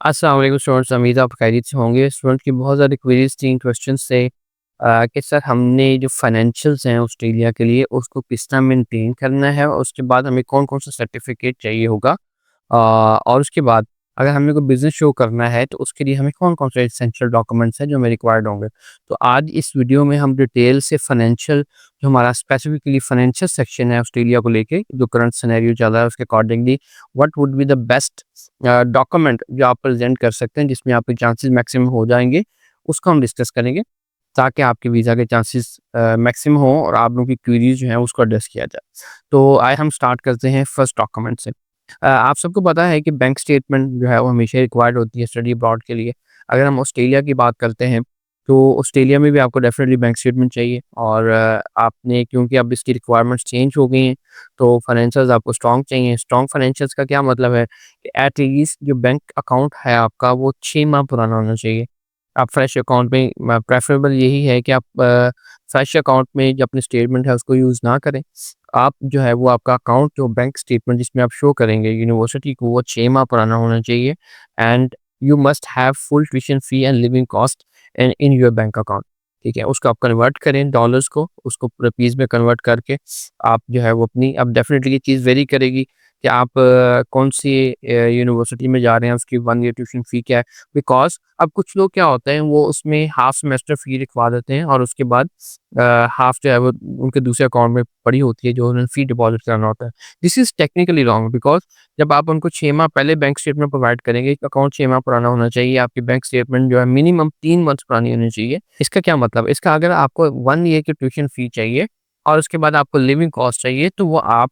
अस्सलाम वालेकुम स्टूडेंट्स, उम्मीद है आप खैरियत से होंगे। स्टूडेंट की बहुत ज़्यादा क्वेरीज थी, क्वेश्चंस थे कि सर हमने जो फाइनेंशियल्स हैं ऑस्ट्रेलिया के लिए उसको किस तरह मेंटेन करना है और उसके बाद हमें कौन-कौन सा सर्टिफिकेट चाहिए होगा। और उसके बाद अगर हमें कोई बिज़नेस शो करना है तो उसके लिए हमें कौन-कौन से एसेंशियल डॉक्यूमेंट्स हैं जो हमें रिक्वायर्ड होंगे। तो आज इस वीडियो में हम डिटेल से फाइनेंशियल जो हमारा स्पेसिफिकली फाइनेंशियल सेक्शन है ऑस्ट्रेलिया को लेके जो करंट सिनेरियो चल रहा है उसके accordingly what would be the best document जो आप प्रेज़ेंट कर सकते हैं जिसमें आपके चांसेस मैक्सिमम हो जाएँगे, उसको हम डिस्कस करेंगे ताकि आपके वीज़ा के चांसेस मैक्सिमम हों और आप लोगों की क्वेरीज़ जो हैं उसको एड्रेस किया जाए। तो आइए हम स्टार्ट करते हैं फर्स्ट डॉक्यूमेंट से। आप सबको पता है कि बैंक स्टेटमेंट जो है वो हमेशा रिक्वायर्ड होती है स्टडी अब्रॉड के लिए। अगर हम ऑस्ट्रेलिया की बात करते हैं, तो ऑस्ट्रेलिया में भी आपको डेफ़िनेटली बैंक स्टेटमेंट चाहिए और आपने क्योंकि अब इसकी रिक्वायरमेंट्स चेंज हो गई हैं, तो फाइनेंशियल्स आपको स्ट्रॉन्ग चाहिए। स्ट्रॉन्ग फाइनेंशियल्स का क्या मतलब है कि एट लीस्ट जो बैंक अकाउंट है आपका वो 6 माह पुराना होना चाहिए। आप फ्रेश अकाउंट में प्रेफ़रेबल यही है कि आप फ्रेश अकाउंट में जो अपनी स्टेटमेंट है उसको यूज़ ना करें। आप जो है वो आपका अकाउंट जो बैंक स्टेटमेंट जिसमें आप शो करेंगे यूनिवर्सिटी को वो 6 माह पुराना होना चाहिए and you must have full tuition fee and living cost in in your bank account. ठीक है, उसको आप कन्वर्ट करें डॉलर्स को, उसको रुपीज़ में कन्वर्ट करके आप जो है वो अपनी अब डेफ़िनेटली ये चीज़ वेरी करेगी कि आप कौन-सी यूनिवर्सिटी में जा रहे हैं, उसकी 1 ईयर ट्यूशन फी क्या है। बिकॉज़ अब कुछ लोग क्या होते हैं वो उसमें हाफ सेमेस्टर फी लिखवा देते हैं और उसके बाद हाफ जो है वो उनके दूसरे अकाउंट में पड़ी होती है जो उन्होंने फी डिपॉज़िट करना होता है। This is technically wrong because जब आप उनको 6 माह पहले बैंक स्टेटमेंट प्रोवाइड करेंगे, एक अकाउंट 6 माह पुराना होना चाहिए, आपकी बैंक स्टेटमेंट जो है मिनिमम 3 मंथ्स पुरानी होनी चाहिए। इसका क्या मतलब है? इसका अगर आपको 1 ईयर की ट्यूशन फी चाहिए और उसके बाद आपको लिविंग कॉस्ट चाहिए, तो वो आप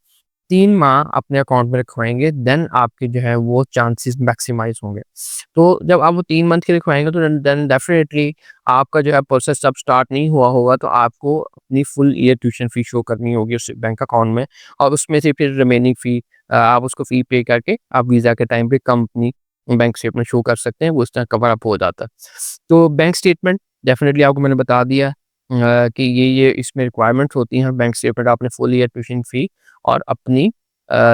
3 माह अपने अकाउंट में रखवाएँगे, देन आपके जो है वो चांसेस मैक्सिमाइज़ होंगे। तो जब आप वो 3 मंथ के लिखवाएँगे तो देन डेफिनिटली आपका जो है प्रोसेस जब स्टार्ट नहीं हुआ होगा तो आपको अपनी full year tuition fee show करनी होगी उस बैंक अकाउंट में और उसमें से फिर रिमेनिंग फी आप उसको फी पे करके आप वीज़ा के टाइम पे कंपनी बैंक स्टेटमेंट शो कर सकते हैं, वो उस तरह कवर अप हो जाता है। तो बैंक स्टेटमेंट डेफिनिटली आपको मैंने बता दिया कि ये इसमें रिक्वायरमेंट्स होती हैं बैंक स्टेटमेंट आपने फुल ईयर ट्यूशन फी और अपनी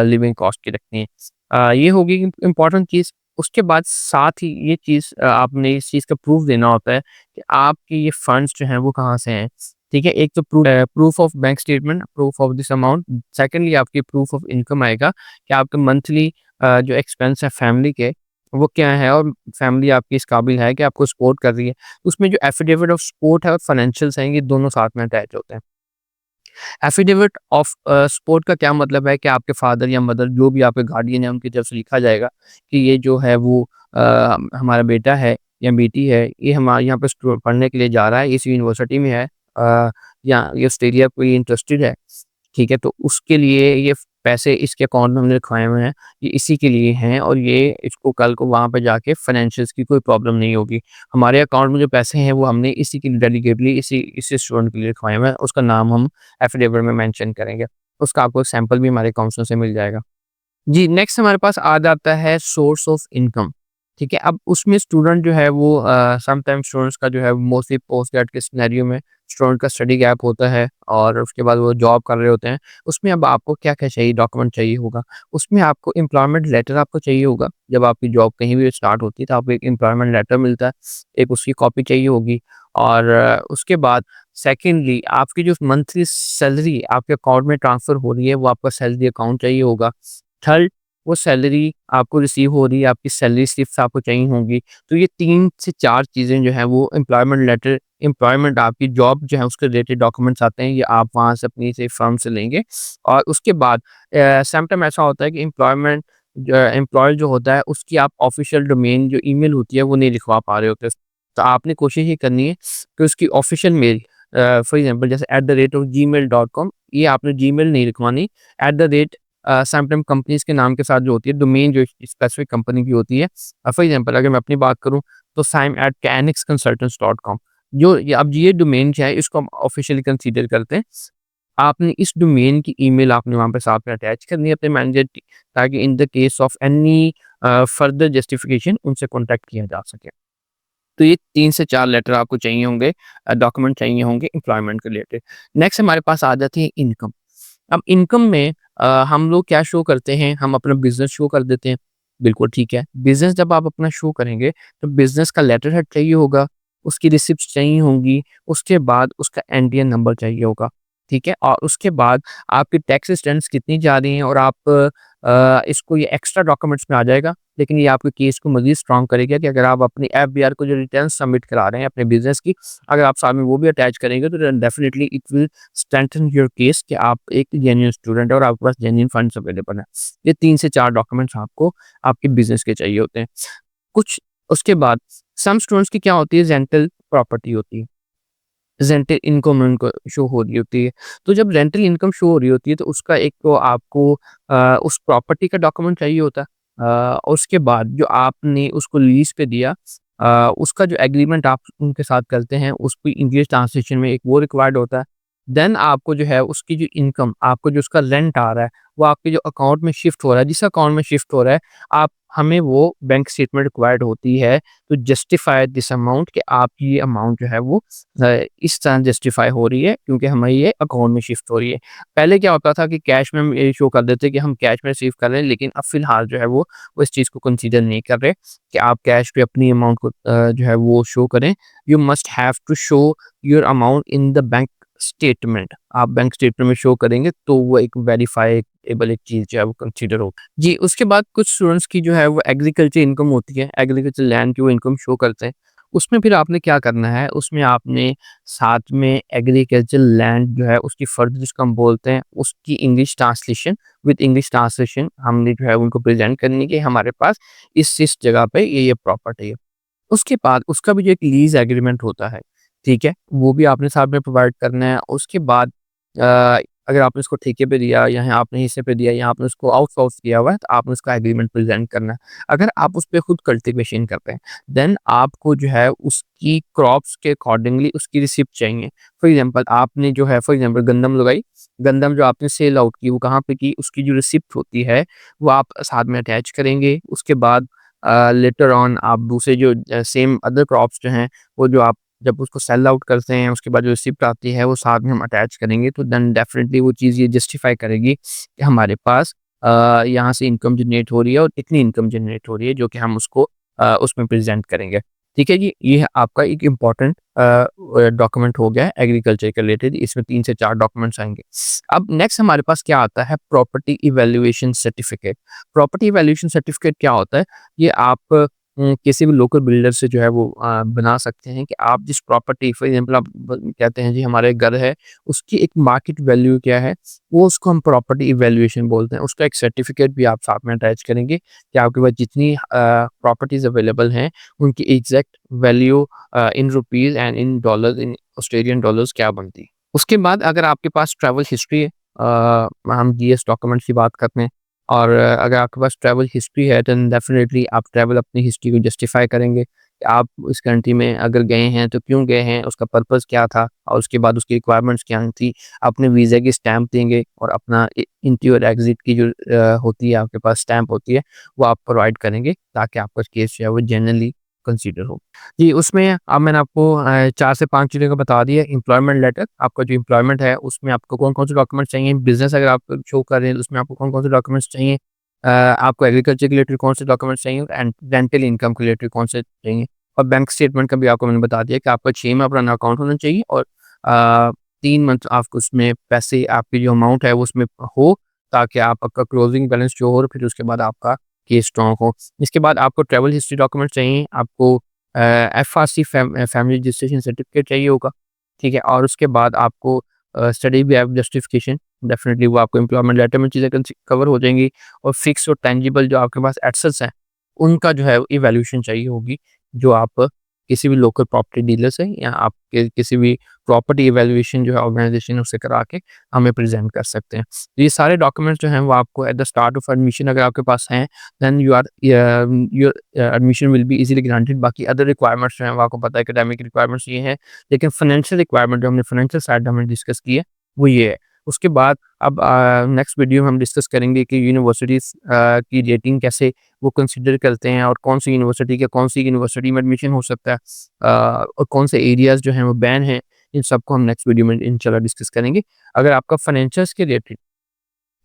लिविंग कॉस्ट की रखनी है। ये होगी इम्पोर्टेंट चीज़। उसके बाद साथ ही ये चीज़ आपने इस चीज़ का प्रूफ देना होता है कि आपके ये फंड्स जो हैं वो कहाँ से हैं। ठीक है? एक तो proof of bank statement, proof of this amount. Secondly आपकी प्रूफ ऑफ इनकम आएगा कि आपके मंथली जो एक्सपेंस है फैमिली के, वो क्या है और फैमिली आपकी इस काबिल है कि आपको सपोर्ट कर रही है। उसमें जो एफिडेविट ऑफ सपोर्ट है और फाइनेंशियल्स हैं, ये दोनों साथ में अटैच होते हैं। एफिडेविट ऑफ सपोर्ट का क्या मतलब है कि आपके फादर या मदर जो भी आपके गार्डियन है उनकी तरफ से लिखा जाएगा कि ये जो है वो हमारा बेटा है या बेटी है, ये हमारे यहाँ पे पढ़ने के लिए जा रहा है, इस यूनिवर्सिटी में है या ये ऑस्ट्रेलिया को इंटरेस्टेड है। ठीक है, तो उसके लिए ये पैसे इसके अकाउंट में हमने रखवाए हुए हैं, ये इसी के लिए हैं और ये इसको कल को वहाँ पे जाके फाइनेंशियल्स की कोई प्रॉब्लम नहीं होगी। हमारे अकाउंट में जो पैसे हैं वो हमने इसी के लिए डेडिकेटली इसी स्टूडेंट के लिए रखवाए हुए हैं, उसका नाम हम एफिडेविट में मेंशन करेंगे। उसका आपको सैंपल भी हमारे काउंसलर से मिल जाएगा। जी, नेक्स्ट हमारे पास आ जाता है सोर्स ऑफ इनकम, ठीक है? अब उसमें स्टूडेंट जो है वो समटाइम्स स्टूडेंट्स का जो है मोस्टली पोस्ट ग्रेड के सिनेरियो में स्टूडेंट का स्टडी गैप होता है और उसके बाद वो जॉब कर रहे होते हैं। उसमें अब आपको क्या-क्या चाहिए डॉक्यूमेंट चाहिए होगा? उसमें आपको एम्प्लॉयमेंट लेटर आपको चाहिए होगा। जब आपकी जॉब कहीं भी स्टार्ट होती है तो आपको एक एम्प्लॉयमेंट लेटर मिलता है, एक उसकी कॉपी चाहिए होगी और उसके बाद सेकंडली आपकी जो मंथली सैलरी आपके अकाउंट में ट्रांसफर हो रही है, वो आपका सैलरी अकाउंट चाहिए होगा। थर्ड वो सैलरी आपको रिसीव हो रही है, आपकी सैलरी स्लिप्स आपको चाहिए होंगी। तो ये 3 से 4 चीज़ें जो हैं वो एम्प्लॉयमेंट लेटर, एम्प्लॉयमेंट आपकी जॉब जो है उसके रिलेटेड डॉक्यूमेंट्स आते हैं, ये आप वहाँ से अपनी से फर्म से लेंगे। और उसके बाद समटाइम ऐसा होता है कि एम्प्लॉयमेंट एम्प्लॉयर जो होता है उसकी आप ऑफ़िशियल डोमेन जो ईमेल होती है वो नहीं लिखवा पा रहे होते। तो आपने कोशिश ये करनी है कि उसकी ऑफ़िशियल मेल फॉर एग्ज़ाम्पल जैसे @gmail.com ये आपने जीमेल नहीं लिखवानी, at the rate sometime companies के नाम के साथ जो होती है डोमेन जो स्पेसिफिक कंपनी की होती है। फॉर एग्ज़ाम्पल अगर मैं अपनी बात करूँ तो saim@canixconsultants.com जो ये अब ये डोमेन क्या है इसको हम ऑफ़िशियली कंसीडर करते हैं। आपने इस डोमेन की ईमेल आपने वहाँ पे साथ में अटैच करनी है अपने मैनेजर की ताकि in the case of any further justification उनसे कॉन्टैक्ट किया जा सके। तो ये 3 से 4 लेटर आपको चाहिए होंगे डॉक्यूमेंट चाहिए होंगे एम्प्लॉयमेंट के रिलेटेड। नेक्स्ट हमारे पास आ जाती है इनकम। अब इनकम में हम लोग क्या शो करते हैं, हम अपना बिज़नेस शो कर देते हैं। बिल्कुल ठीक है। बिज़नेस जब आप अपना शो करेंगे, तो बिज़नेस का लेटर हेड चाहिए होगा, उसकी रिसिप्ट्स चाहिए होंगी, उसके बाद उसका एनडीएन नंबर चाहिए होगा, ठीक है? और उसके बाद आपकी टैक्स रिटर्न्स कितनी जा रही हैं और आप इसको ये एक्स्ट्रा डॉक्यूमेंट्स में आ जाएगा, लेकिन ये आपके केस को मज़ीद स्ट्रॉन्ग करेगा कि अगर आप अपनी एफबीआर को जो रिटर्न सबमिट करा रहे हैं अपने बिज़नेस की, अगर आप साथ में वो भी अटैच करेंगे तो then definitely it will strengthen your case कि आप एक जेन्युइन स्टूडेंट हैं और आपके पास जेन्युइन फंड्स अवेलेबल हैं। ये 3 से 4 डॉक्यूमेंट्स आपको आपके बिज़नेस के चाहिए होते हैं। कुछ उसके बाद सम स्टूडेंट्स की क्या होती है, रेंटल प्रॉपर्टी होती है। रेंटल इनकम उनको शो हो रही होती है। तो जब रेंटल इनकम शो हो रही होती है तो उसका एक तो आपको उस प्रॉपर्टी का डॉक्यूमेंट चाहिए होता है। उसके बाद जो आपने उसको लीज़ पे दिया, उसका जो एग्रीमेंट आप उनके साथ करते हैं उसकी इंग्लिश ट्रांसलेशन में एक वो रिक्वायर्ड होता है। देन आपको जो है उसकी जो इनकम आपको जो उसका रेंट आ रहा है, वो आपके जो अकाउंट में शिफ्ट हो रहा है, जिस अकाउंट में शिफ्ट हो रहा है, आप हमें वो बैंक स्टेटमेंट रिक्वायर्ड होती है टू जस्टिफाई दिस अमाउंट कि आपकी ये अमाउंट जो है वो इस तरह जस्टिफाई हो रही है क्योंकि हमारी ये अकाउंट में शिफ्ट हो रही है। पहले क्या होता था कि कैश में हम ये शो कर देते कि हम कैश में रिसीव कर रहे हैं, लेकिन अब फ़िलहाल जो है वो इस चीज़ को कंसीडर नहीं कर रहे कि आप कैश पे अपनी अमाउंट को जो है वो शो करें। You must have to show your amount in the bank statement. आप बैंक स्टेटमेंट में शो करेंगे तो वो एक वेरिफाइएबल एक चीज़ जो है वो कंसीडर हो। जी, उसके बाद कुछ स्टूडेंट्स की जो है वो एग्रीकल्चर इनकम होती है, एग्रीकल्चर लैंड की वो इनकम शो करते हैं। उसमें फिर आपने क्या करना है, उसमें आपने साथ में एग्रीकल्चर लैंड जो है उसकी फर्द जिसको हम बोलते हैं, उसकी English translation with English translation हमने जो है उनको प्रेज़ेंट करनी है कि हमारे पास इस जगह पे ये प्रॉपर्टी है। उसके बाद उसका भी जो एक लीज़ एग्रीमेंट होता है, ठीक है? वो भी आपने साथ में प्रोवाइड करना है। उसके बाद अगर आपने उसको ठेके पे दिया या आपने हिस्से पे दिया या आपने उसको आउटसोर्स किया हुआ है, तो आपने उसका एग्रीमेंट प्रेज़ेंट करना है। अगर आप उसपे खुद कल्टीवेशन कर रहे हैं, देन आपको जो है उसकी क्रॉप्स के अकॉर्डिंगली उसकी रिसिप्ट चाहिए। फॉर एग्ज़ाम्पल आपने जो है फॉर एग्ज़ाम्पल गंदम लगाई, गंदम जो आपने सेल आउट की, वो कहाँ पे की, उसकी जो रिसिप्ट होती है, वो आप साथ में अटैच करेंगे। उसके बाद लेटर ऑन आप दूसरे जो सेम अदर क्रॉप्स जो हैं, वो जो आप जब उसको सेल आउट करते हैं, उसके बाद जो रिसिप्ट आती है, वो साथ में हम अटैच करेंगे, तो देन डेफिनिटली वो चीज़ ये जस्टिफ़ाई करेगी कि हमारे पास यहाँ से इनकम जनरेट हो रही है और इतनी इनकम जनरेट हो रही है, जो कि हम उसको उसमें प्रेज़ेंट करेंगे। ठीक है जी? ये है आपका एक इम्पोर्टेंट डॉक्यूमेंट हो गया है एग्रीकल्चर के रिलेटेड, इसमें 3 से 4 डॉक्यूमेंट्स आएँगे। अब नेक्स्ट हमारे पास क्या आता है, property evaluation certificate. Property evaluation certificate क्या होता है? ये आप किसी भी लोकल बिल्डर से जो है वो बना सकते हैं कि आप जिस प्रॉपर्टी फॉर एग्ज़ाम्पल आप कहते हैं जी हमारे घर है, उसकी एक मार्केट वैल्यू क्या है, वो उसको हम प्रॉपर्टी इवैल्यूएशन बोलते हैं। उसका एक सर्टिफ़िकेट भी आप साथ में अटैच करेंगे कि आपके पास जितनी प्रॉपर्टीज़ अवेलेबल हैं, उनकी exact value in rupees and in dollars in Australian dollars क्या बनती है। उसके बाद अगर आपके पास ट्रैवल हिस्ट्री है, हम जीएस डॉक्यूमेंट्स की बात करते हैं और अगर आपके पास ट्रैवल हिस्ट्री है देन डेफिनेटली आप ट्रैवल अपनी हिस्ट्री को जस्टिफाई करेंगे कि आप इस कंट्री में अगर गए हैं तो क्यों गए हैं, उसका पर्पस क्या था और उसके बाद उसकी रिक्वायरमेंट्स क्या थी। अपने वीज़ा की स्टैम्प देंगे और अपना एंट्री और एग्जिट की जो होती है आपके पास स्टैम्प होती है, वो आप प्रोवाइड करेंगे ताकि आपका केस जो है वो जनरली कंसीडर हो। जी, उसमें अब मैंने आपको 4 से 5 चीज़ों का बता दिया। एम्प्लॉयमेंट लेटर, आपका जो एम्प्लॉयमेंट है उसमें आपको कौन-कौन से डॉक्यूमेंट्स चाहिए, बिज़नेस अगर आप शो कर रहे हैं तो उसमें आपको कौन-कौन से डॉक्यूमेंट्स चाहिए, आपको एग्रीकल्चर के रिलेटेड कौन से डॉक्यूमेंट्स चाहिए एंड रेंटल इनकम के रिलेटेड कौन से चाहिए। और बैंक स्टेटमेंट का भी आपको मैंने बता दिया कि आपका 6 माह पुराना अकाउंट होना चाहिए और 3 मंथ आपको उसमें पैसे आपकी जो अमाउंट है वो उसमें हो, ताकि आपका क्लोजिंग बैलेंस जो हो और फिर उसके बाद आपका केस स्ट्रॉन्ग हो। इसके बाद आपको ट्रैवल हिस्ट्री डॉक्यूमेंट चाहिए, आपको एफआरसी फैमिली रजिस्ट्रेशन सर्टिफिकेट चाहिए होगा, ठीक है? और उसके बाद आपको स्टडी बैक जस्टिफिकेशन, डेफिनिटली वो आपको एम्प्लॉयमेंट लेटर में चीज़ें कवर हो जाएँगी और फिक्स और टेंजिबल जो आपके पास एसेट्स हैं, उनका जो है इवैल्यूएशन चाहिए होगी, जो आप किसी भी लोकल प्रॉपर्टी डीलर से या आपके किसी भी प्रॉपर्टी इवैल्यूएशन जो है ऑर्गेनाइज़ेशन उससे करा के हमें प्रेज़ेंट कर सकते हैं। तो ये सारे डॉक्यूमेंट्स जो हैं वो आपको at the start of admission अगर आपके पास हैं, then your admission will be easily granted. बाकी अदर रिक्वायरमेंट्स जो हैं वो आपको पता है एकेडमिक रिक्वायरमेंट्स ये हैं, लेकिन फाइनेंशियल रिक्वायरमेंट जो हमने फाइनेंशियल साइड हमने डिस्कस की है, वो ये है। उसके बाद अब नेक्स्ट वीडियो में हम डिस्कस करेंगे कि यूनिवर्सिटीज़ की रेटिंग कैसे वो कंसीडर करते हैं और कौन सी यूनिवर्सिटी का कौन सी यूनिवर्सिटी में एडमिशन हो सकता है, और कौन से एरियाज़ जो हैं वो बैन हैं, इन सबको हम नेक्स्ट वीडियो में इंशाल्लाह डिस्कस करेंगे। अगर आपका फाइनेंशियल्स के रिलेटेड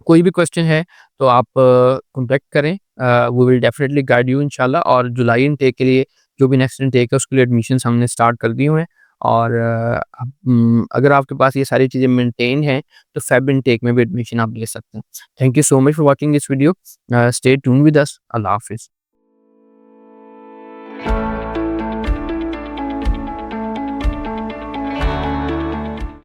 कोई भी क्वेश्चन है तो आप कॉन्टैक्ट करें, we will definitely guide you इंशाल्लाह। और जुलाई इनटेक के लिए जो भी नेक्स्ट इनटेक है उसके लिए एडमिशन्स हमने स्टार्ट कर दिए हुए हैं। और अगर आपके पास ये सारी चीज़ें मेंटेन हैं तो फेब इनटेक में भी एडमिशन आप ले सकते हैं। Thank you so much for watching this video. Stay tuned with us. अल्लाह हाफ़िज़।